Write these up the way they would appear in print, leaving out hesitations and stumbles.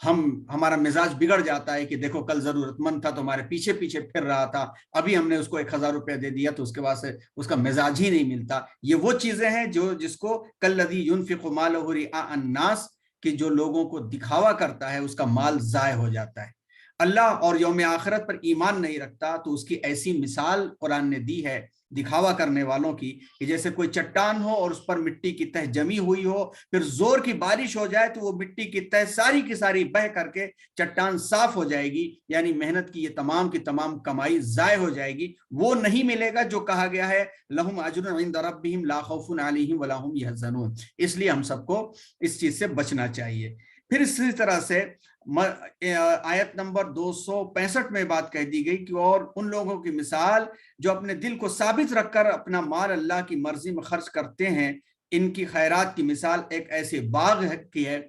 ہمارا مزاج بگڑ جاتا ہے کہ دیکھو کل ضرورت مند تھا تو ہمارے پیچھے پیچھے پھر رہا تھا، ابھی ہم نے اس کو 1000 روپیہ دے دیا تو اس کے بعد سے اس کا مزاج ہی نہیں ملتا۔ یہ وہ چیزیں ہیں جس کو کالذی ينفق مالہ رئاء الناس، کہ جو لوگوں کو دکھاوا کرتا ہے اس کا مال ضائع ہو جاتا ہے۔ اللہ اور یوم آخرت پر ایمان نہیں رکھتا تو اس کی ایسی مثال قرآن نے دی ہے دکھاوا کرنے والوں کی، کہ جیسے کوئی چٹان ہو اور اس پر مٹی کی تہ جمی ہوئی ہو، پھر زور کی بارش ہو جائے تو وہ مٹی کی تہ ساری کی ساری بہہ کر کے چٹان صاف ہو جائے گی، یعنی محنت کی یہ تمام کی تمام کمائی ضائع ہو جائے گی، وہ نہیں ملے گا جو کہا گیا ہے لہم اجر عند ربہم لا خوف علیہم ولا ہم یحزنون۔ اس لیے ہم سب کو اس چیز سے بچنا چاہیے۔ پھر اسی طرح سے آیت نمبر 265 میں بات کہہ دی گئی کہ اور ان لوگوں کی مثال جو اپنے دل کو ثابت رکھ کر اپنا مال اللہ کی مرضی میں خرچ کرتے ہیں، ان کی خیرات کی مثال ایک ایسے باغ کی ہے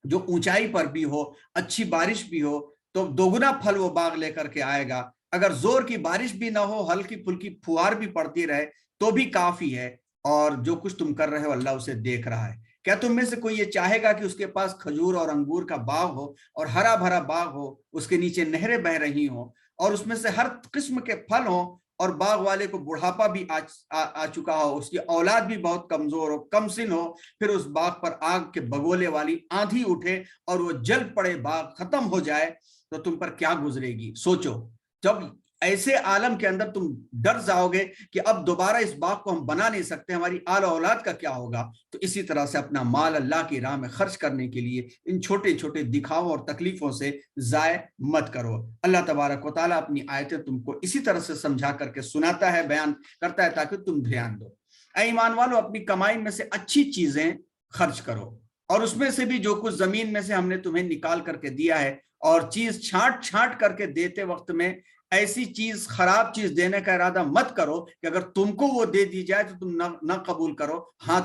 جو اونچائی پر بھی ہو، اچھی بارش بھی ہو تو دوگنا پھل وہ باغ لے کر کے آئے گا، اگر زور کی بارش بھی نہ ہو، ہلکی پھلکی پھوار بھی پڑتی رہے تو بھی کافی ہے، اور جو کچھ تم کر رہے ہو اللہ اسے دیکھ رہا ہے۔ کیا تم میں سے کوئی یہ چاہے گا کہ اس کے پاس کھجور اور انگور کا باغ ہو اور ہرا بھرا باغ ہو، اس کے نیچے نہریں بہ رہی ہوں اور اس میں سے ہر قسم کے پھل ہوں، اور باغ والے کو بڑھاپا بھی آ چکا ہو، اس کی اولاد بھی بہت کمزور ہو، کم سن ہو، پھر اس باغ پر آگ کے بگولے والی آندھی اٹھے اور وہ جل پڑے، باغ ختم ہو جائے تو تم پر کیا گزرے گی؟ سوچو، جب ایسے عالم کے اندر تم ڈر جاؤ گے کہ اب دوبارہ اس باغ کو ہم بنا نہیں سکتے، ہماری آل اولاد کا کیا ہوگا؟ تو اسی طرح سے اپنا مال اللہ کی راہ میں خرچ کرنے کے لیے ان چھوٹے چھوٹے دکھاؤ اور تکلیفوں سے ضائع مت کرو۔ اللہ تبارک و تعالیٰ اپنی آیتیں تم کو اسی طرح سے سمجھا کر کے سناتا ہے، بیان کرتا ہے تاکہ تم دھیان دو۔ اے ایمان والو، اپنی کمائی میں سے اچھی چیزیں خرچ کرو، اور اس میں سے بھی جو کچھ زمین میں سے ہم نے تمہیں نکال کر کے دیا ہے، اور چیز چھانٹ چھانٹ کر کے دیتے وقت میں ایسی چیز، خراب چیز دینے کا ارادہ مت کرو کہ اگر تم کو وہ دے دی جائے تو تم نہ قبول کرو۔ ہاں،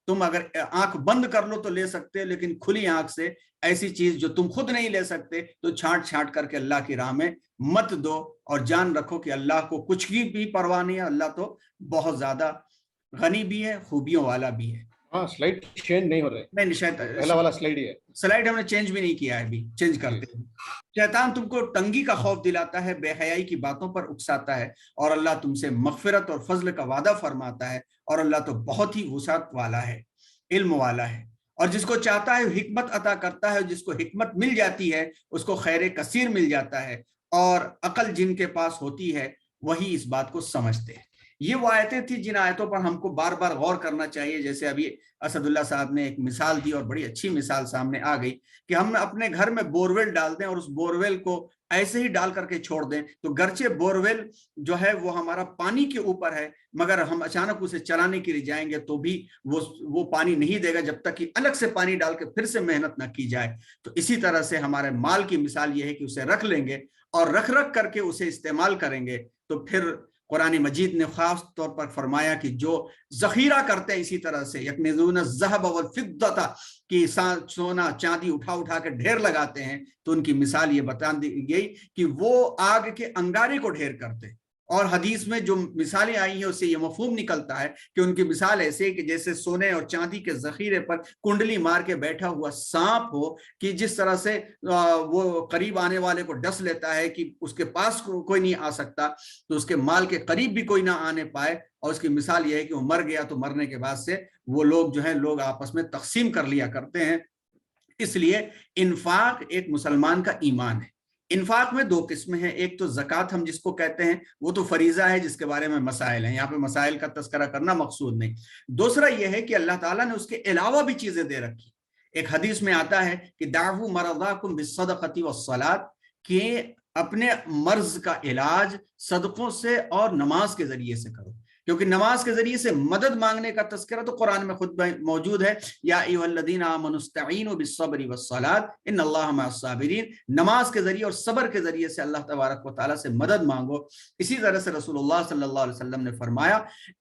تم اگر آنکھ بند کر لو تو لے سکتے، لیکن کھلی آنکھ سے ایسی چیز جو تم خود نہیں لے سکتے تو چھانٹ چھانٹ کر کے اللہ کی راہ میں مت دو، اور جان رکھو کہ اللہ کو کچھ کی بھی پرواہ نہیں ہے، اللہ تو بہت زیادہ غنی بھی ہے، خوبیوں والا بھی ہے۔ ہاں، سلائڈ چینج نہیں ہو رہے، نہیں شاید پہلا والا سلائڈ ہی ہے، سلائڈ ہم نے چینج بھی نہیں کیا ہے، ابھی چینج کرتے ہیں۔ شیطان تم کو تنگی کا خوف دلاتا ہے، بے حیائی کی باتوں پر اکساتا ہے، اور اللہ تم سے مغفرت اور فضل کا وعدہ فرماتا ہے، اور اللہ تو بہت ہی وسعت والا ہے، علم والا ہے، اور جس کو چاہتا ہے حکمت عطا کرتا ہے، جس کو حکمت مل جاتی ہے اس کو خیر کثیر مل جاتا ہے، اور عقل جن کے پاس ہوتی ہے وہی اس بات کو سمجھتے ہیں۔ یہ وہ آیتیں تھی جن آیتوں پر ہم کو بار بار غور کرنا چاہیے، جیسے ابھی اسد اللہ صاحب نے ایک مثال دی اور بڑی اچھی مثال سامنے آ گئی کہ ہم اپنے گھر میں بورویل ڈال دیں اور اس بورویل کو ایسے ہی ڈال کر کے چھوڑ دیں، تو گرچہ بورویل جو ہے وہ ہمارا پانی کے اوپر ہے، مگر ہم اچانک اسے چلانے کے لیے جائیں گے تو بھی وہ پانی نہیں دے گا جب تک کہ الگ سے پانی ڈال کے پھر سے محنت نہ کی جائے۔ تو اسی طرح سے ہمارے مال کی مثال یہ ہے کہ اسے رکھ لیں گے اور رکھ کر کے اسے استعمال کریں گے، تو پھر قرآن مجید نے خاص طور پر فرمایا کہ جو ذخیرہ کرتے ہیں اسی طرح سے یکنزون الذهب والفضة، کی سونا چاندی اٹھا کے ڈھیر لگاتے ہیں، تو ان کی مثال یہ بتا دی گئی کہ وہ آگ کے انگارے کو ڈھیر کرتے ہیں، اور حدیث میں جو مثالیں آئی ہیں اس سے یہ مفہوم نکلتا ہے کہ ان کی مثال ایسے کہ جیسے سونے اور چاندی کے ذخیرے پر کنڈلی مار کے بیٹھا ہوا سانپ ہو، کہ جس طرح سے وہ قریب آنے والے کو ڈس لیتا ہے کہ اس کے پاس کوئی نہیں آ سکتا، تو اس کے مال کے قریب بھی کوئی نہ آنے پائے، اور اس کی مثال یہ ہے کہ وہ مر گیا تو مرنے کے بعد سے وہ لوگ آپس میں تقسیم کر لیا کرتے ہیں۔ اس لیے انفاق ایک مسلمان کا ایمان ہے۔ انفاق میں دو قسمیں ہیں، ایک تو زکوٰۃ ہم جس کو کہتے ہیں، وہ تو فریضہ ہے جس کے بارے میں مسائل ہیں، یہاں پہ مسائل کا تذکرہ کرنا مقصود نہیں۔ دوسرا یہ ہے کہ اللہ تعالیٰ نے اس کے علاوہ بھی چیزیں دے رکھی۔ ایک حدیث میں آتا ہے کہ دعوا مرضاکم بالصدقۃ والصلاۃ، کہ اپنے مرض کا علاج صدقوں سے اور نماز کے ذریعے سے کرو، کیونکہ نماز کے ذریعے سے مدد مانگنے کا تذکرہ تو قرآن میں خود موجود ہے، یا ایھا الذین آمنوا استعینوا بالصبر والصلاۃ ان اللہ مع الصابرین، نماز کے ذریعے اور صبر کے ذریعے سے اللہ تبارک و تعالیٰ سے مدد مانگو۔ اسی طرح سے رسول اللہ صلی اللہ علیہ وسلم نے فرمایا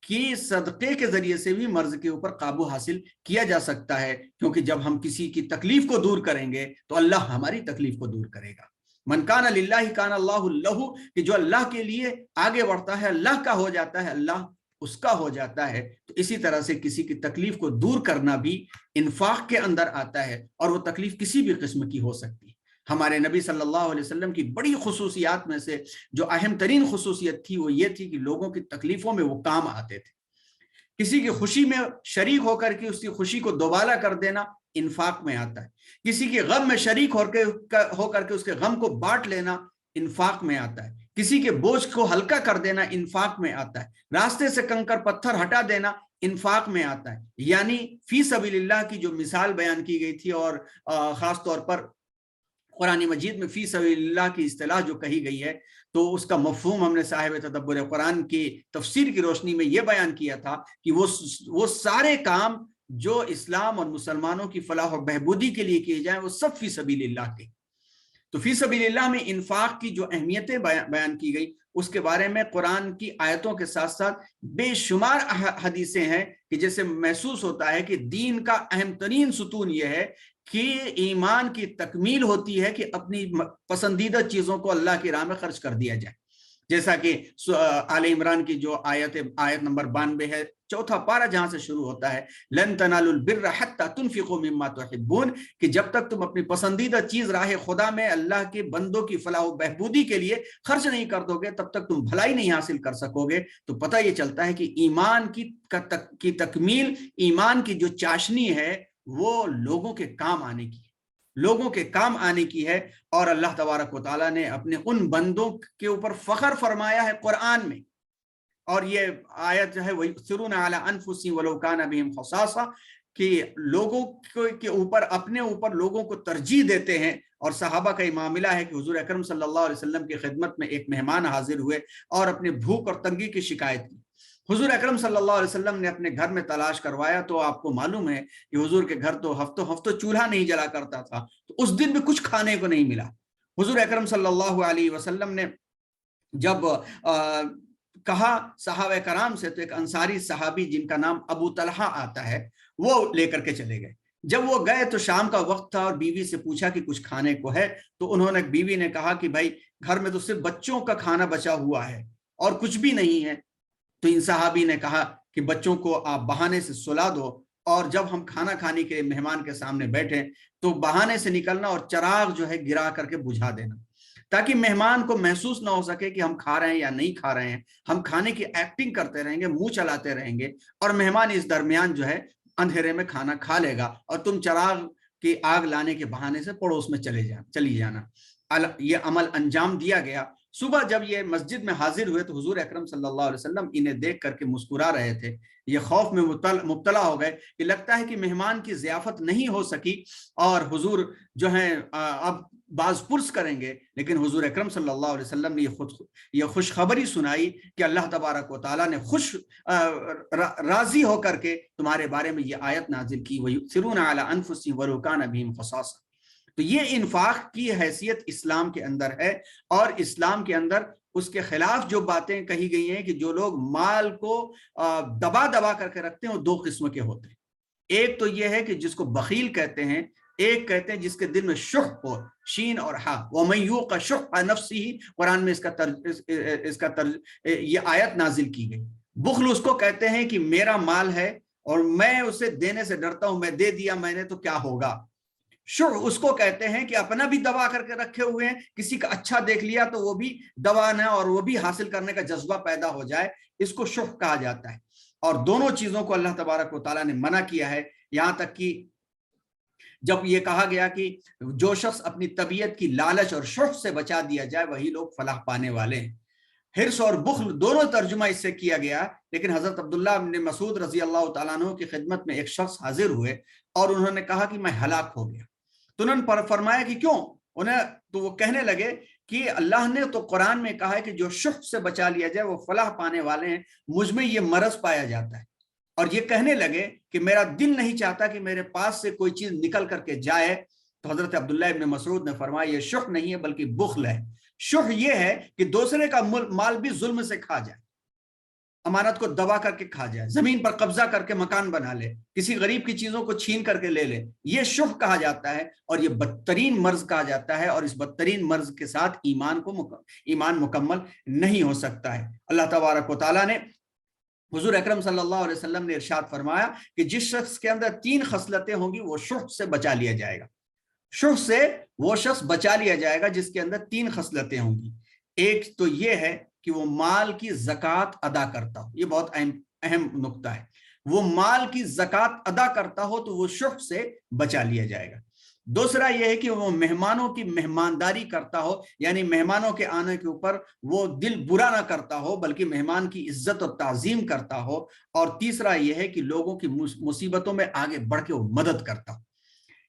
کہ صدقے کے ذریعے سے بھی مرض کے اوپر قابو حاصل کیا جا سکتا ہے، کیونکہ جب ہم کسی کی تکلیف کو دور کریں گے تو اللہ ہماری تکلیف کو دور کرے گا۔ من کان للہ کان اللہ لہ، کہ جو اللہ کے لیے آگے بڑھتا ہے اللہ کا ہو جاتا ہے، اللہ اس کا ہو جاتا ہے، تو اسی طرح سے کسی کی تکلیف کو دور کرنا بھی انفاق کے اندر آتا ہے، اور وہ تکلیف کسی بھی قسم کی ہو سکتی ہے۔ ہمارے نبی صلی اللہ علیہ وسلم کی بڑی خصوصیات میں سے جو اہم ترین خصوصیت تھی وہ یہ تھی کہ لوگوں کی تکلیفوں میں وہ کام آتے تھے۔ کسی کی خوشی میں شریک ہو کر کے اس کی خوشی کو دوبالا کر دینا انفاق میں آتا ہے، کسی کے غم میں شریک ہو کر کے اس کے غم کو بانٹ لینا انفاق میں آتا ہے، کسی کے بوجھ کو ہلکا کر دینا انفاق میں آتا ہے، راستے سے کنکر پتھر ہٹا دینا انفاق میں آتا ہے۔ یعنی فی سبیل اللہ کی جو مثال بیان کی گئی تھی، اور خاص طور پر قرآن مجید میں فی سبیل اللہ کی اصطلاح جو کہی گئی ہے، تو اس کا مفہوم ہم نے صاحب تدبر قرآن کی تفسیر کی روشنی میں یہ بیان کیا تھا کہ وہ سارے کام جو اسلام اور مسلمانوں کی فلاح و بہبودی کے لیے کیے جائیں وہ سب فی سبیل اللہ کے۔ تو فی سبیل اللہ میں انفاق کی جو اہمیتیں بیان کی گئی اس کے بارے میں قرآن کی آیتوں کے ساتھ ساتھ بے شمار حدیثیں ہیں کہ جیسے محسوس ہوتا ہے کہ دین کا اہم ترین ستون یہ ہے کہ ایمان کی تکمیل ہوتی ہے کہ اپنی پسندیدہ چیزوں کو اللہ کی راہ میں خرچ کر دیا جائے، جیسا کہ آل عمران کی جو آیت نمبر 92 ہے، چوتھا پارہ جہاں سے شروع ہوتا ہے لن تنالوا البر حتى تنفقوا مما تحبون، کہ جب تک تم اپنی پسندیدہ چیز راہ خدا میں اللہ کے بندوں کی فلاح و بہبودی کے لیے خرچ نہیں کر دو گے تب تک تم بھلائی نہیں حاصل کر سکو گے۔ تو پتہ یہ چلتا ہے کہ ایمان کی تکمیل، ایمان کی جو چاشنی ہے وہ لوگوں کے کام آنے کی، لوگوں کے کام آنے کی ہے، اور اللہ تبارک و تعالیٰ نے اپنے ان بندوں کے اوپر فخر فرمایا ہے قرآن میں، اور یہ آیت جو ہے وَيُؤْثِرُونَ عَلَىٰ أَنفُسِهِمْ وَلَوْ كَانَ بِهِمْ خَصَاصَةٌ، کہ لوگوں کے اوپر اپنے اوپر لوگوں کو ترجیح دیتے ہیں۔ اور صحابہ کا یہ معاملہ ہے کہ حضور اکرم صلی اللہ علیہ وسلم کی خدمت میں ایک مہمان حاضر ہوئے اور اپنے بھوک اور تنگی کی شکایت کی۔ حضور اکرم صلی اللہ علیہ وسلم نے اپنے گھر میں تلاش کروایا، تو آپ کو معلوم ہے کہ حضور کے گھر تو ہفتوں چولہا نہیں جلا کرتا تھا، تو اس دن بھی کچھ کھانے کو نہیں ملا۔ حضور اکرم صلی اللہ علیہ وسلم نے جب کہا صحابہ کرام سے، تو ایک انصاری صحابی جن کا نام ابو طلحہ آتا ہے وہ لے کر کے چلے گئے۔ جب وہ گئے تو شام کا وقت تھا، اور بیوی سے پوچھا کہ کچھ کھانے کو ہے، تو انہوں نے بیوی نے کہا کہ بھائی گھر میں تو صرف بچوں کا کھانا بچا ہوا ہے اور کچھ بھی نہیں ہے۔ تو ان صحابی نے کہا کہ بچوں کو آپ بہانے سے سلا دو، اور جب ہم کھانا کھانے کے مہمان کے سامنے بیٹھے تو بہانے سے نکلنا اور چراغ جو ہے گرا کر کے بجھا دینا، تاکہ مہمان کو محسوس نہ ہو سکے کہ ہم کھا رہے ہیں یا نہیں کھا رہے ہیں۔ ہم کھانے کی ایکٹنگ کرتے رہیں گے، منہ چلاتے رہیں گے، اور مہمان اس درمیان جو ہے اندھیرے میں کھانا کھا لے گا، اور تم چراغ کی آگ لانے کے بہانے سے پڑوس میں چلی جانا۔ یہ عمل انجام دیا گیا۔ صبح جب یہ مسجد میں حاضر ہوئے تو حضور اکرم صلی اللہ علیہ وسلم انہیں دیکھ کر کے مسکرا رہے تھے، یہ خوف میں مبتلا ہو گئے کہ لگتا ہے کہ مہمان کی ضیافت نہیں ہو سکی، اور حضور جو ہیں اب باز پرس کریں گے۔ لیکن حضور اکرم صلی اللہ علیہ وسلم نے یہ خوشخبری سنائی کہ اللہ تبارک و تعالیٰ نے راضی ہو کر کے تمہارے بارے میں یہ آیت نازل کی، وَيُؤْثِرُونَ عَلَىٰ أَنفُسِهِمْ وَلَوْ كَانَ بِهِمْ خَصَاصَةٌ۔ تو یہ انفاق کی حیثیت اسلام کے اندر ہے، اور اسلام کے اندر اس کے خلاف جو باتیں کہی گئی ہیں کہ جو لوگ مال کو دبا کر کے رکھتے ہیں وہ دو قسم کے ہوتے ہیں۔ ایک تو یہ ہے کہ جس کو بخیل کہتے ہیں، ایک کہتے ہیں جس کے دل میں شح ہو، شین اور ہا، وَمَن یُوقَ شُحَّ نَفْسِهِ، قرآن میں اس کا یہ آیت نازل کی گئی۔ بخل اس کو کہتے ہیں کہ میرا مال ہے اور میں اسے دینے سے ڈرتا ہوں، میں دے دیا میں نے تو کیا ہوگا۔ شح اس کو کہتے ہیں کہ اپنا بھی دبا کر کے رکھے ہوئے ہیں، کسی کا اچھا دیکھ لیا تو وہ بھی دبانا اور وہ بھی حاصل کرنے کا جذبہ پیدا ہو جائے، اس کو شح کہا جاتا ہے۔ اور دونوں چیزوں کو اللہ تبارک و تعالیٰ نے منع کیا ہے، یہاں تک کہ جب یہ کہا گیا کہ جو شخص اپنی طبیعت کی لالچ اور شح سے بچا دیا جائے وہی لوگ فلاح پانے والے ہیں۔ حرص اور بخل دونوں ترجمہ اس سے کیا گیا، لیکن حضرت عبداللہ بن مسعود رضی اللہ تعالیٰ عنہ کی خدمت میں ایک شخص حاضر ہوئے اور انہوں نے کہا کہ میں ہلاک ہو گیا۔ تو انہوں نے فرمایا کہ کیوں؟ تو وہ کہنے لگے کہ اللہ نے تو قرآن میں کہا ہے کہ جو شح سے بچا لیا جائے وہ فلاح پانے والے ہیں، مجھ میں یہ مرض پایا جاتا ہے۔ اور یہ کہنے لگے کہ میرا دل نہیں چاہتا کہ میرے پاس سے کوئی چیز نکل کر کے جائے۔ تو حضرت عبداللہ ابن مسعود نے فرمایا یہ شح نہیں ہے بلکہ بخل ہے۔ شح یہ ہے کہ دوسرے کا مال بھی ظلم سے کھا جائے، امانت کو دبا کر کے کھا جائے، زمین پر قبضہ کر کے مکان بنا لے، کسی غریب کی چیزوں کو چھین کر کے لے لے، یہ شح کہا جاتا ہے، اور یہ بدترین مرض کہا جاتا ہے، اور اس بدترین مرض کے ساتھ ایمان مکمل نہیں ہو سکتا ہے۔ اللہ تبارک و تعالیٰ نے حضور اکرم صلی اللہ علیہ وسلم نے ارشاد فرمایا کہ جس شخص کے اندر 3 خصلتیں ہوں گی وہ شح سے بچا لیا جائے گا. شح سے وہ شخص بچا لیا جائے گا جس کے اندر 3 خصلتیں ہوں گی. ایک تو یہ ہے کہ وہ مال کی زکوٰۃ ادا کرتا ہو، یہ بہت اہم نقطہ ہے. وہ مال کی زکوٰۃ ادا کرتا ہو تو وہ شح سے بچا لیا جائے گا. دوسرا یہ ہے کہ وہ مہمانوں کی مہمانداری کرتا ہو، یعنی مہمانوں کے آنے کے اوپر وہ دل برا نہ کرتا ہو بلکہ مہمان کی عزت اور تعظیم کرتا ہو. اور تیسرا یہ ہے کہ لوگوں کی مصیبتوں میں آگے بڑھ کے وہ مدد کرتا ہو.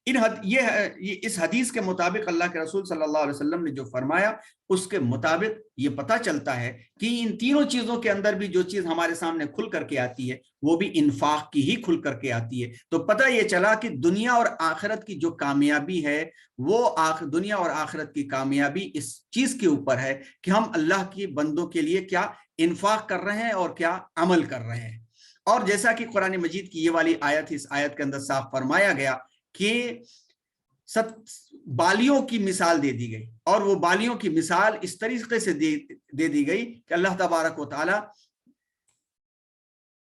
اس حدیث کے مطابق اللہ کے رسول صلی اللہ علیہ وسلم نے جو فرمایا اس کے مطابق یہ پتہ چلتا ہے کہ ان تینوں چیزوں کے اندر بھی جو چیز ہمارے سامنے کھل کر کے آتی ہے وہ بھی انفاق کی ہی کھل کر کے آتی ہے. تو پتہ یہ چلا کہ دنیا اور آخرت کی جو کامیابی ہے وہ دنیا اور آخرت کی کامیابی اس چیز کے اوپر ہے کہ ہم اللہ کی بندوں کے لیے کیا انفاق کر رہے ہیں اور کیا عمل کر رہے ہیں. اور جیسا کہ قرآن مجید کی یہ والی آیت، اس آیت کے اندر صاف فرمایا گیا کہ بالیوں کی مثال دے دی گئی، اور وہ بالیوں کی مثال اس طریقے سے دے دی گئی کہ اللہ تبارک و تعالی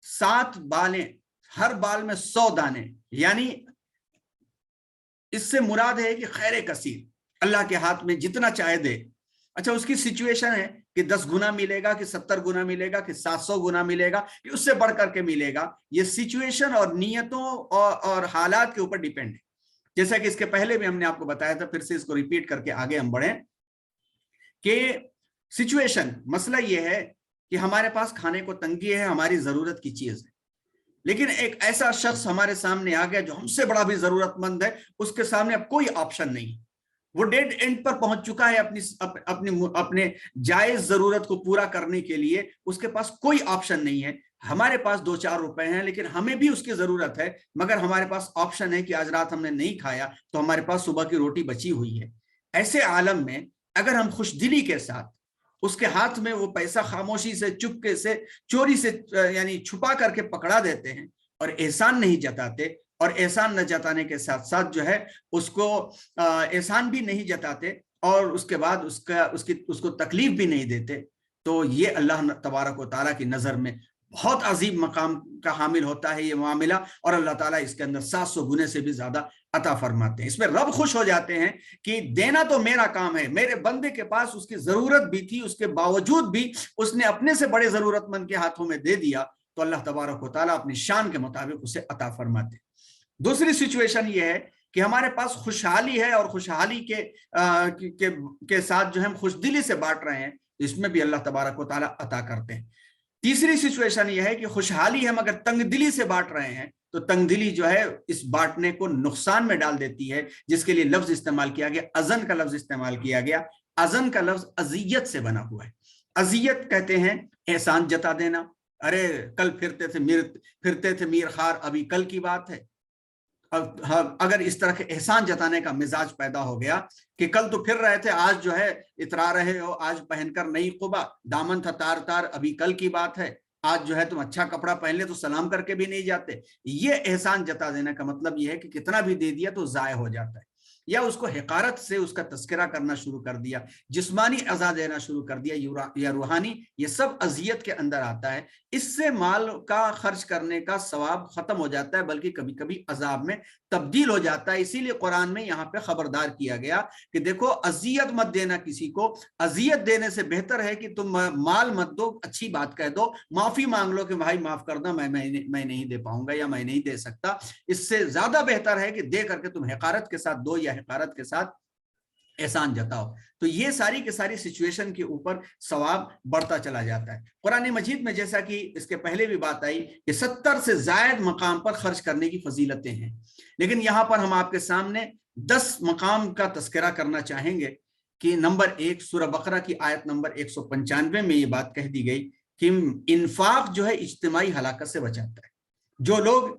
7 بالیں، ہر بال میں 100 دانے، یعنی اس سے مراد ہے کہ خیر کثیر، اللہ کے ہاتھ میں جتنا چاہے دے. اچھا، اس کی سچویشن ہے کہ 10 گنا ملے گا کہ 70 گنا ملے گا کہ 700 گنا ملے گا کہ اس سے بڑھ کر کے ملے گا. یہ سچویشن اور نیتوں اور حالات کے اوپر ڈیپینڈ ہے. جیسا کہ اس کے پہلے بھی ہم نے آپ کو بتایا تھا، پھر سے اس کو ریپیٹ کر کے آگے ہم بڑھیں کہ سچویشن، مسئلہ یہ ہے کہ ہمارے پاس کھانے کو تنگی ہے، ہماری ضرورت کی چیز ہے، لیکن ایک ایسا شخص ہمارے سامنے آ گیا جو ہم سے بڑا بھی ضرورت مند ہے، اس کے سامنے اب کوئی آپشن نہیں، وہ ڈیڈ اینڈ پر پہنچ چکا ہے اپنے جائز ضرورت کو پورا کرنے کے لیے، اس کے پاس کوئی آپشن نہیں ہے. ہمارے پاس 2-4 روپے ہیں لیکن ہمیں بھی اس کی ضرورت ہے، مگر ہمارے پاس آپشن ہے کہ آج رات ہم نے نہیں کھایا تو ہمارے پاس صبح کی روٹی بچی ہوئی ہے. ایسے عالم میں اگر ہم خوش دلی کے ساتھ اس کے ہاتھ میں وہ پیسہ خاموشی سے، چپکے سے، چوری سے، یعنی چھپا کر کے پکڑا دیتے ہیں اور احسان نہیں جتاتے، اور احسان نہ جتانے کے ساتھ ساتھ جو ہے اس کو احسان بھی نہیں جتاتے اور اس کے بعد اس کو تکلیف بھی نہیں دیتے، تو یہ اللہ تبارک و تعالیٰ کی نظر میں بہت عظیم مقام کا حامل ہوتا ہے یہ معاملہ، اور اللہ تعالیٰ اس کے اندر 700 گنے سے بھی زیادہ عطا فرماتے ہیں. اس میں رب خوش ہو جاتے ہیں کہ دینا تو میرا کام ہے، میرے بندے کے پاس اس کی ضرورت بھی تھی، اس کے باوجود بھی اس نے اپنے سے بڑے ضرورت مند کے ہاتھوں میں دے دیا، تو اللہ تبارک و تعالیٰ اپنی شان کے مطابق اسے عطا فرماتے ہیں. دوسری سچویشن یہ ہے کہ ہمارے پاس خوشحالی ہے اور خوشحالی کے ساتھ جو ہم خوش دلی سے بانٹ رہے ہیں، اس میں بھی اللہ تبارک و تعالیٰ عطا کرتے ہیں. تیسری سچویشن یہ ہے کہ خوشحالی ہم اگر تنگ دلی سے بانٹ رہے ہیں تو تنگ دلی جو ہے اس بانٹنے کو نقصان میں ڈال دیتی ہے، جس کے لیے لفظ استعمال کیا گیا، اذن کا لفظ استعمال کیا گیا. اذن کا لفظ اذیت سے بنا ہوا ہے. اذیت کہتے ہیں احسان جتا دینا، ارے کل پھرتے تھے میر خار، ابھی کل کی بات ہے. اگر اس طرح کے احسان جتانے کا مزاج پیدا ہو گیا کہ کل تو پھر رہے تھے، آج جو ہے اترا رہے ہو، آج پہن کر نئی قبا، دامن تھا تار تار، ابھی کل کی بات ہے، آج جو ہے تم اچھا کپڑا پہن لے تو سلام کر کے بھی نہیں جاتے. یہ احسان جتا دینے کا مطلب یہ ہے کہ کتنا بھی دے دیا تو ضائع ہو جاتا ہے، یا اس کو حقارت سے اس کا تذکرہ کرنا شروع کر دیا، جسمانی اذا دینا شروع کر دیا یا روحانی، یہ سب اذیت کے اندر آتا ہے. اس سے مال کا خرچ کرنے کا ثواب ختم ہو جاتا ہے، بلکہ کبھی کبھی عذاب میں تبدیل ہو جاتا ہے. اسی لیے قرآن میں یہاں پہ خبردار کیا گیا کہ دیکھو اذیت مت دینا کسی کو، اذیت دینے سے بہتر ہے کہ تم مال مت دو، اچھی بات کہہ دو، معافی مانگ لو کہ بھائی معاف کر دو، میں نہیں دے پاؤں گا یا میں نہیں دے سکتا. اس سے زیادہ بہتر ہے کہ دے کر کے تم حقارت کے ساتھ دو یا حقارت کے ساتھ احسان جتاؤ. تو یہ ساری کی ساری سچویشن کے اوپر ثواب بڑھتا چلا جاتا ہے. قرآن مجید میں جیسا کہ اس کے پہلے بھی بات آئی کہ 70 سے زائد مقام پر خرچ کرنے کی فضیلتیں ہیں، لیکن یہاں پر ہم آپ کے سامنے 10 مقام کا تذکرہ کرنا چاہیں گے. کہ نمبر 1 سورہ بقرہ کی آیت نمبر 195 میں یہ بات کہہ دی گئی کہ انفاق جو ہے اجتماعی ہلاکت سے بچاتا ہے. جو لوگ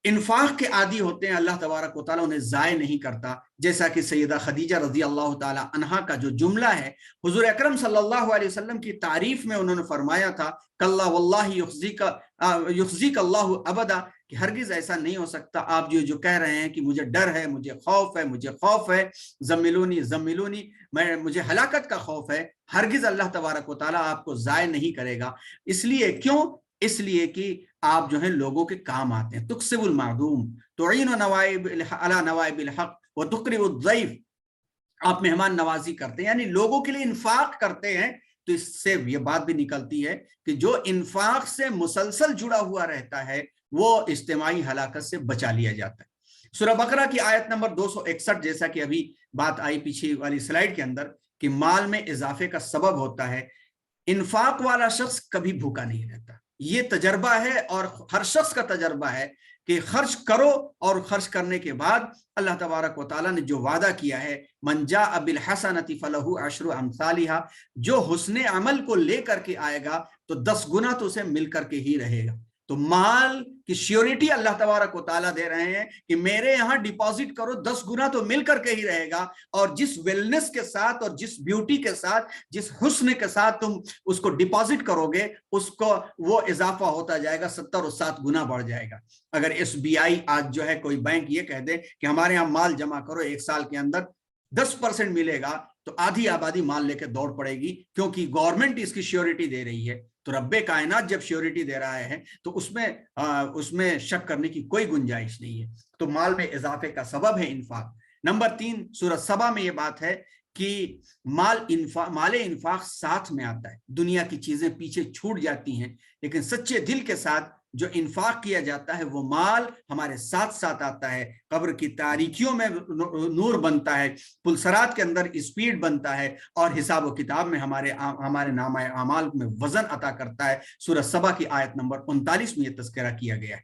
انفاق کے عادی ہوتے ہیں اللہ تبارک و تعالیٰ انہیں ضائع نہیں کرتا. جیسا کہ سیدہ خدیجہ رضی اللہ تعالیٰ عنہا کا جو جملہ ہے حضور اکرم صلی اللہ علیہ وسلم کی تعریف میں انہوں نے فرمایا تھا کاللہ واللہ یخزیک اللہ ابدا، کہ ہرگز ایسا نہیں ہو سکتا آپ جو کہہ رہے ہیں کہ مجھے ڈر ہے، مجھے خوف ہے، زملونی، مجھے ہلاکت کا خوف ہے، ہرگز اللہ تبارک و تعالیٰ آپ کو ضائع نہیں کرے گا. اس لیے کیوں اس لیے کہ آپ جو ہیں لوگوں کے کام آتے ہیں. تکسب المعدوم تعین نوائب علی نوائب الحق وتقرب الضیف، آپ مہمان نوازی کرتے ہیں یعنی لوگوں کے لیے انفاق کرتے ہیں. تو اس سے یہ بات بھی نکلتی ہے کہ جو انفاق سے مسلسل جڑا ہوا رہتا ہے وہ اجتماعی ہلاکت سے بچا لیا جاتا ہے. سورہ بقرہ کی آیت نمبر 261، جیسا کہ ابھی بات آئی پیچھے والی سلائیڈ کے اندر کہ مال میں اضافے کا سبب ہوتا ہے. انفاق والا شخص کبھی بھوکا نہیں رہتا. یہ تجربہ ہے اور ہر شخص کا تجربہ ہے کہ خرچ کرو، اور خرچ کرنے کے بعد اللہ تبارک و تعالیٰ نے جو وعدہ کیا ہے من جاء بالحسنۃ فلہ عشر امثالھا، جو حسن عمل کو لے کر کے آئے گا تو 10 گنا تو اسے مل کر کے ہی رہے گا. تو مال کی شیورٹی اللہ تبارک و تعالیٰ دے رہے ہیں کہ میرے یہاں ڈپازٹ کرو 10 گنا تو مل کر کے ہی رہے گا. اور جس ویلنس کے ساتھ اور جس بیوٹی کے ساتھ جس حسن کے ساتھ تم اس کو ڈپازٹ کرو گے اس کو وہ اضافہ ہوتا جائے گا، 70 اور 7 گنا بڑھ جائے گا. اگر ایس بی آئی آج جو ہے کوئی بینک یہ کہہ دے کہ ہمارے یہاں مال جمع کرو 1 سال کے اندر 10% ملے گا، تو آدھی آبادی مال لے کے دوڑ پڑے گی، کیونکہ گورنمنٹ اس کی شیورٹی دے رہی ہے. تو رب کائنات جب شیورٹی دے رہا ہے تو اس میں شک کرنے کی کوئی گنجائش نہیں ہے. تو مال میں اضافے کا سبب ہے انفاق. نمبر 3 سورہ سبا میں یہ بات ہے کہ مال انفاق ساتھ میں آتا ہے. دنیا کی چیزیں پیچھے چھوٹ جاتی ہیں، لیکن سچے دل کے ساتھ جو انفاق کیا جاتا ہے وہ مال ہمارے ساتھ ساتھ آتا ہے. قبر کی تاریکیوں میں نور بنتا ہے، پلسرات کے اندر اسپیڈ بنتا ہے، اور حساب و کتاب میں ہمارے نامہ اعمال میں وزن عطا کرتا ہے. سورہ سبا کی آیت نمبر 39 میں یہ تذکرہ کیا گیا ہے.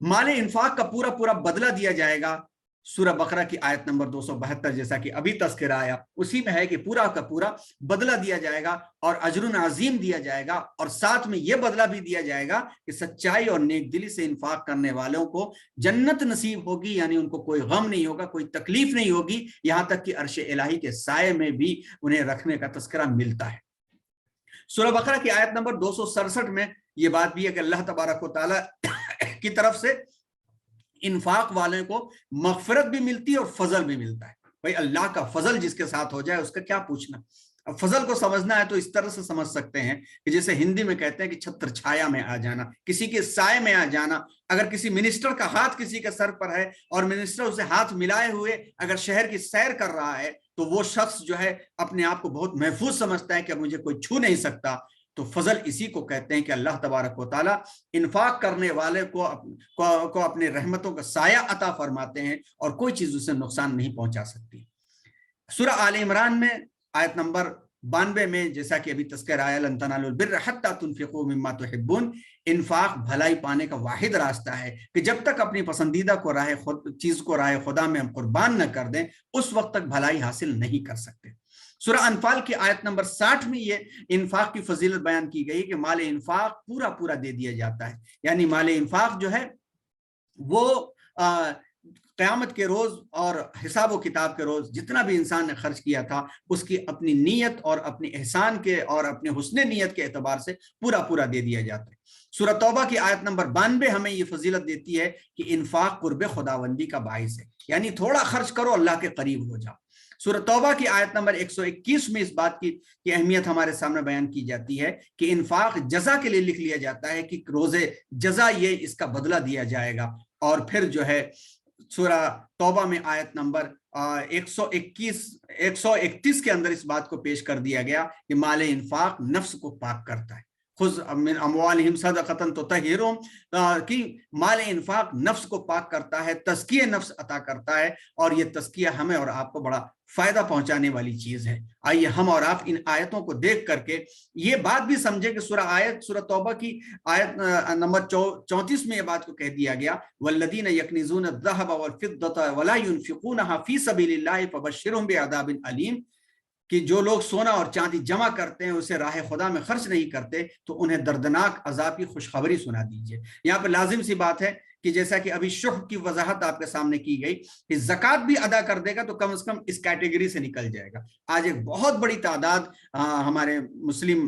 مال انفاق کا پورا پورا بدلہ دیا جائے گا. سورہ بقرہ کی آیت نمبر 272 جیسا کہ ابھی تذکرہ آیا اسی میں ہے کہ پورا کا پورا بدلہ دیا جائے گا اور اجر عظیم دیا جائے گا. اور ساتھ میں یہ بدلہ بھی دیا جائے گا کہ سچائی اور نیک دلی سے انفاق کرنے والوں کو جنت نصیب ہوگی، یعنی ان کو کوئی غم نہیں ہوگا، کوئی تکلیف نہیں ہوگی، یہاں تک کہ عرش الہی کے سائے میں بھی انہیں رکھنے کا تذکرہ ملتا ہے. سورہ بقرہ کی آیت نمبر 267 میں یہ بات بھی ہے کہ اللہ تبارک و تعالیٰ کی طرف سے انفاق والے کو مغفرت بھی ملتی ہے اور فضل بھی ملتا ہے. بھائی اللہ کا فضل جس کے ساتھ ہو جائے اس کا کیا پوچھنا. اب فضل کو سمجھنا ہے تو اس طرح سے سمجھ سکتے ہیں کہ جیسے ہندی میں کہتے ہیں کہ چھتر چھایا میں آ جانا، کسی کے سائے میں آ جانا. اگر کسی منسٹر کا ہاتھ کسی کے سر پر ہے اور منسٹر اسے ہاتھ ملائے ہوئے اگر شہر کی سیر کر رہا ہے تو وہ شخص جو ہے اپنے آپ کو بہت محفوظ سمجھتا ہے کہ مجھے کوئی چھو نہیں سکتا. تو فضل اسی کو کہتے ہیں کہ اللہ تبارک و تعالیٰ انفاق کرنے والے کو اپنے رحمتوں کا سایہ عطا فرماتے ہیں اور کوئی چیز اسے نقصان نہیں پہنچا سکتی. سورہ آل عمران میں آیت نمبر 92 میں جیسا کہ ابھی تذکرہ آیا لن تنالوا البر حتی تنفقوا مما تحبون، انفاق بھلائی پانے کا واحد راستہ ہے کہ جب تک اپنی پسندیدہ چیز کو راہ خدا میں ہم قربان نہ کر دیں اس وقت تک بھلائی حاصل نہیں کر سکتے. سورہ انفال کی آیت نمبر 60 میں یہ انفاق کی فضیلت بیان کی گئی کہ مال انفاق پورا پورا دے دیا جاتا ہے. یعنی مال انفاق جو ہے وہ قیامت کے روز اور حساب و کتاب کے روز جتنا بھی انسان نے خرچ کیا تھا اس کی اپنی نیت اور اپنی احسان کے اور اپنے حسن نیت کے اعتبار سے پورا پورا دے دیا جاتا ہے. سورہ توبہ کی آیت نمبر 92 ہمیں یہ فضیلت دیتی ہے کہ انفاق قرب خداوندی کا باعث ہے، یعنی تھوڑا خرچ کرو اللہ کے قریب ہو جاؤ. سورہ توبہ کی آیت نمبر 121 میں اس بات کی اہمیت ہمارے سامنے بیان کی جاتی ہے کہ انفاق جزا کے لیے لکھ لیا جاتا ہے کہ روزے جزا یہ اس کا بدلہ دیا جائے گا. اور پھر جو ہے سورہ توبہ میں آیت نمبر 131 کے اندر اس بات کو پیش کر دیا گیا کہ مال انفاق نفس کو پاک کرتا ہے. خذ من اموالہم صدقۃ تطہرہم، کہ مال انفاق نفس کو پاک کرتا ہے، تزکیہ نفس عطا کرتا ہے، اور یہ تزکیہ ہمیں اور آپ کو بڑا فائدہ پہنچانے والی چیز ہے. آئیے ہم اور آپ ان آیتوں کو دیکھ کر کے یہ بات بھی سمجھے کہ سورہ توبہ کی آیت نمبر 34 میں یہ بات کو کہہ دیا گیا والذین یکنزون الذهب والفضة ولا ينفقونها فی سبیل اللہ فبشرهم بعذاب علیم، کہ جو لوگ سونا اور چاندی جمع کرتے ہیں اسے راہ خدا میں خرچ نہیں کرتے تو انہیں دردناک عذاب کی خوشخبری سنا دیجئے. یہاں پہ لازم سی بات ہے کہ جیسا کہ ابھی شح کی وضاحت آپ کے سامنے کی گئی کہ زکوٰۃ بھی ادا کر دے گا تو کم از کم اس کیٹیگری سے نکل جائے گا. آج ایک بہت بڑی تعداد ہمارے مسلم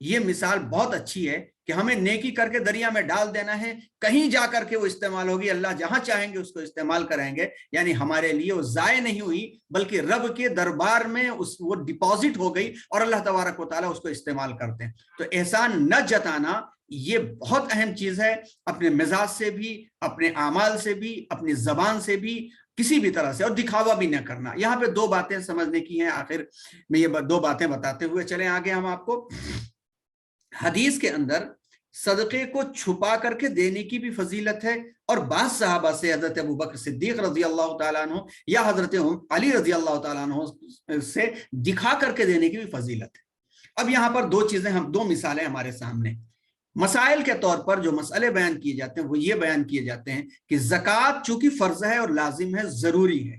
یہ مثال بہت اچھی ہے کہ ہمیں نیکی کر کے دریا میں ڈال دینا ہے, کہیں جا کر کے وہ استعمال ہوگی, اللہ جہاں چاہیں گے اس کو استعمال کریں گے. یعنی ہمارے لیے وہ ضائع نہیں ہوئی بلکہ رب کے دربار میں وہ ڈپازٹ ہو گئی اور اللہ تبارک و تعالیٰ اس کو استعمال کرتے ہیں. تو احسان نہ جتانا یہ بہت اہم چیز ہے, اپنے مزاج سے بھی, اپنے اعمال سے بھی, اپنی زبان سے بھی, کسی بھی طرح سے, اور دکھاوا بھی نہ کرنا. یہاں پہ دو باتیں سمجھنے کی ہیں. آخر میں یہ دو باتیں بتاتے ہوئے چلیں آگے. ہم آپ کو حدیث کے اندر صدقے کو چھپا کر کے دینے کی بھی فضیلت ہے, اور بعض صحابہ سے حضرت ابوبکر صدیق رضی اللہ تعالیٰ عنہ یا حضرت علی رضی اللہ تعالیٰ عنہ سے دکھا کر کے دینے کی بھی فضیلت ہے. اب یہاں پر دو چیزیں, ہم دو مثالیں ہمارے سامنے مسائل کے طور پر جو مسئلے بیان کیے جاتے ہیں وہ یہ بیان کیے جاتے ہیں کہ زکوٰۃ چونکہ فرض ہے اور لازم ہے, ضروری ہے,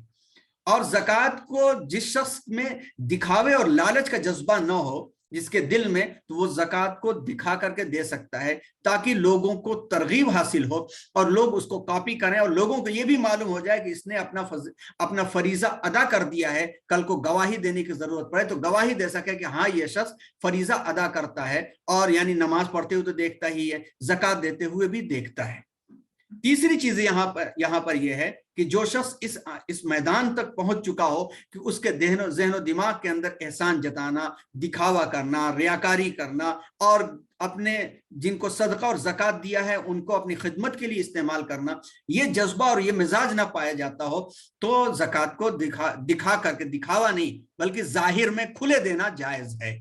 اور زکوٰۃ کو جس شخص میں دکھاوے اور لالچ کا جذبہ نہ ہو جس کے دل میں, تو وہ زکوٰۃ کو دکھا کر کے دے سکتا ہے تاکہ لوگوں کو ترغیب حاصل ہو اور لوگ اس کو کاپی کریں, اور لوگوں کو یہ بھی معلوم ہو جائے کہ اس نے اپنا فریضہ ادا کر دیا ہے, کل کو گواہی دینے کی ضرورت پڑے تو گواہی دے سکے کہ ہاں یہ شخص فریضہ ادا کرتا ہے, اور یعنی نماز پڑھتے ہوئے تو دیکھتا ہی ہے, زکوٰۃ دیتے ہوئے بھی دیکھتا ہے. تیسری چیز یہاں پر یہ ہے کہ جو شخص اس میدان تک پہنچ چکا ہو کہ اس کے ذہن و دماغ کے اندر احسان جتانا, دکھاوا کرنا, ریاکاری کرنا, اور اپنے جن کو صدقہ اور زکوٰۃ دیا ہے ان کو اپنی خدمت کے لیے استعمال کرنا, یہ جذبہ اور یہ مزاج نہ پایا جاتا ہو, تو زکوٰۃ کو دکھا کر کے, دکھاوا نہیں بلکہ ظاہر میں کھلے دینا جائز ہے.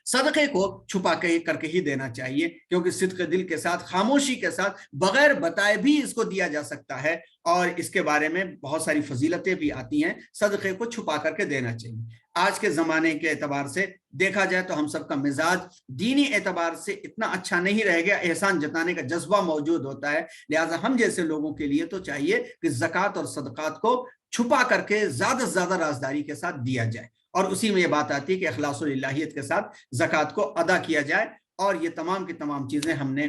صدقے کو چھپا کر کے ہی دینا چاہیے, کیونکہ صدق دل کے ساتھ, خاموشی کے ساتھ, بغیر بتائے بھی اس کو دیا جا سکتا ہے, اور اس کے بارے میں بہت ساری فضیلتیں بھی آتی ہیں. صدقے کو چھپا کر کے دینا چاہیے. آج کے زمانے کے اعتبار سے دیکھا جائے تو ہم سب کا مزاج دینی اعتبار سے اتنا اچھا نہیں رہ گیا, احسان جتانے کا جذبہ موجود ہوتا ہے, لہٰذا ہم جیسے لوگوں کے لیے تو چاہیے کہ زکوٰۃ اور صدقات کو چھپا کر کے زیادہ سے زیادہ رازداری کے ساتھ دیا جائے, اور اسی میں یہ بات آتی ہے کہ اخلاص و للہیت کے ساتھ زکوٰۃ کو ادا کیا جائے. اور یہ تمام کی تمام چیزیں ہم نے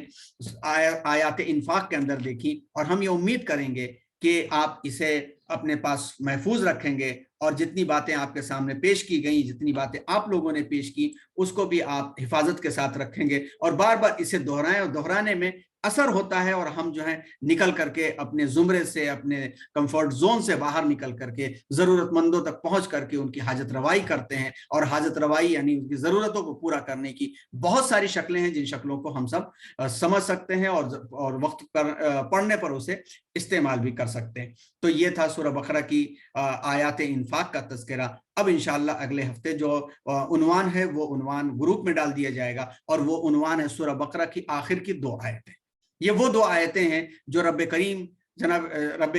آیات انفاق کے اندر دیکھی, اور ہم یہ امید کریں گے کہ آپ اسے اپنے پاس محفوظ رکھیں گے, اور جتنی باتیں آپ کے سامنے پیش کی گئیں, جتنی باتیں آپ لوگوں نے پیش کی, اس کو بھی آپ حفاظت کے ساتھ رکھیں گے, اور بار بار اسے دہرائیں, اور دہرانے میں اثر ہوتا ہے, اور ہم جو ہے نکل کر کے اپنے زمرے سے, اپنے کمفرٹ زون سے باہر نکل کر کے ضرورت مندوں تک پہنچ کر کے ان کی حاجت روائی کرتے ہیں. اور حاجت روائی یعنی ان کی ضرورتوں کو پورا کرنے کی بہت ساری شکلیں ہیں, جن شکلوں کو ہم سب سمجھ سکتے ہیں اور وقت پر پڑھنے پر اسے استعمال بھی کر سکتے ہیں. تو یہ تھا سورہ بقرہ کی آیات انفاق کا تذکرہ. اب انشاءاللہ اگلے ہفتے جو عنوان ہے وہ عنوان گروپ میں ڈال دیا جائے گا, اور وہ عنوان ہے سورہ بقرہ کی آخر کی 2 آیتیں. یہ وہ 2 آیتیں ہیں جو رب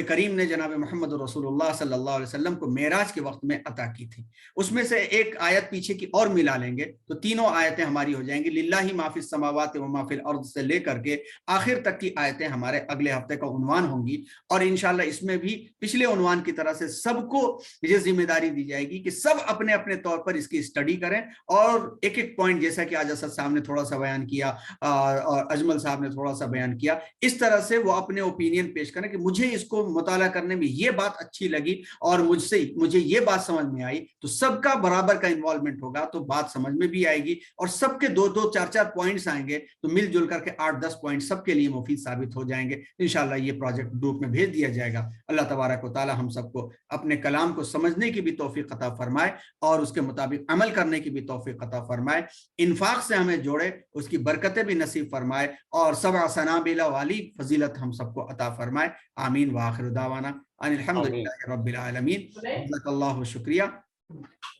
کریم نے جناب محمد رسول اللہ صلی اللہ علیہ وسلم کو معراج کے وقت میں عطا کی تھی. اس میں سے ایک آیت پیچھے کی اور ملا لیں گے تو تینوں آیتیں ہماری ہو جائیں گی. للہ ما فی السماوات و ما فی الارض سے لے کر کے آخر تک کی آیتیں ہمارے اگلے ہفتے کا عنوان ہوں گی. اور انشاءاللہ اس میں بھی پچھلے عنوان کی طرح سے سب کو یہ ذمہ داری دی جائے گی کہ سب اپنے اپنے طور پر اس کی اسٹڈی کریں, اور ایک ایک پوائنٹ, جیسا کہ آج اسد صاحب نے تھوڑا سا بیان کیا اور اجمل صاحب نے تھوڑا سا بیان کیا, اس طرح سے وہ اپنے اوپینین پیش کریں کہ مجھے اس کو مطالعہ کرنے میں یہ بات اچھی لگی اور مجھے یہ بات سمجھ میں آئی. تو سب کا برابر کا انوالومنٹ ہوگا تو بات سمجھ میں بھی آئے گی, اور سب کے 2-2 4-4 پوائنٹس آئیں گے تو مل جل کر کے 8-10 پوائنٹ سب کے لیے مفید ثابت ہو جائیں گے. انشاءاللہ یہ پروجیکٹ گروپ میں بھیج دیا جائے گا. اللہ تبارک و تعالی ہم سب کو اپنے کلام کو سمجھنے کی بھی توفیق عطا فرمائے, اور اس کے مطابق عمل کرنے کی بھی توفیق عطا فرمائے. انفاق سے ہمیں جوڑے, اس کی برکتیں بھی نصیب فرمائے, اور 7 سنابل والی فضیلت ہم سب کو عطا فرمائے. آمین. وآخر دعوانا ان الحمد للہ رب العالمین. جزاک اللہ شکریہ.